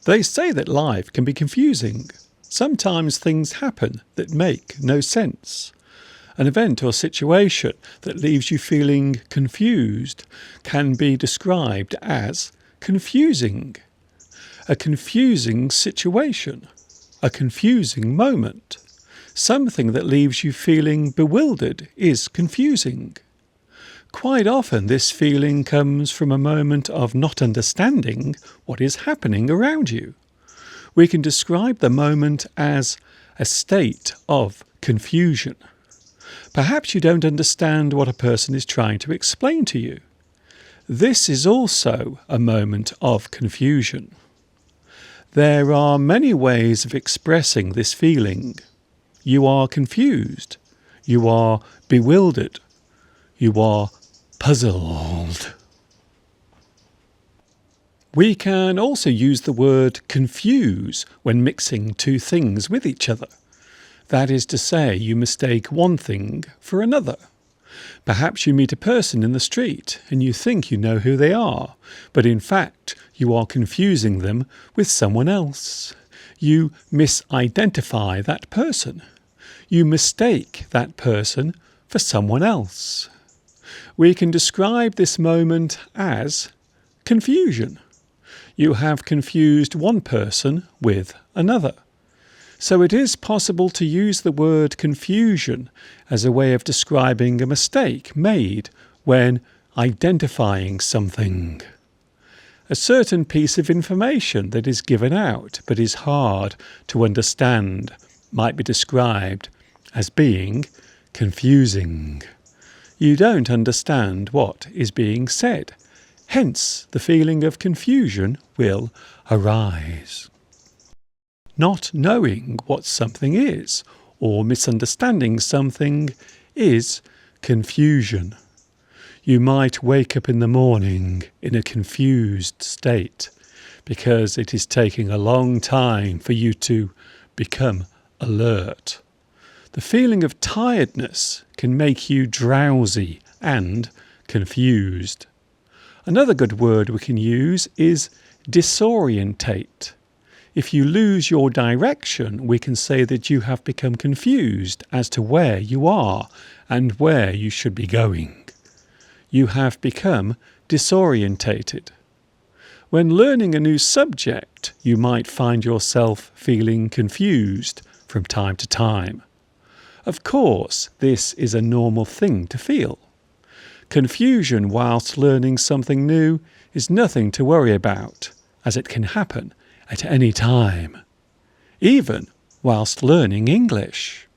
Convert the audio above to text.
They say that life can be confusing. Sometimes things happen that make no sense. An event or situation that leaves you feeling confused can be described as confusing. A confusing situation, a confusing moment. Something that leaves you feeling bewildered is confusing. Quite often this feeling comes from a moment of not understanding what is happening around you. We can describe the moment as a state of confusion. Perhaps you don't understand what a person is trying to explain to you. This is also a moment of confusion. There are many ways of expressing this feeling. You are confused. You are bewildered. You are puzzled. We can also use the word confuse when mixing two things with each other. That is to say, you mistake one thing for another. Perhaps you meet a person in the street and you think you know who they are, but in fact you are confusing them with someone else. You misidentify that person. You mistake that person for someone else. We can describe this moment as confusion. You have confused one person with another. So it is possible to use the word confusion as a way of describing a mistake made when identifying something. A certain piece of information that is given out but is hard to understand might be described as being confusing. You don't understand what is being said. Hence, the feeling of confusion will arise. Not knowing what something is or misunderstanding something is confusion. You might wake up in the morning in a confused state because it is taking a long time for you to become alert. The feeling of tiredness can make you drowsy and confused. Another good word we can use is disorientate. If you lose your direction, we can say that you have become confused as to where you are and where you should be going. You have become disorientated. When learning a new subject, you might find yourself feeling confused from time to time. Of course, this is a normal thing to feel. Confusion whilst learning something new is nothing to worry about, as it can happen at any time, even whilst learning English.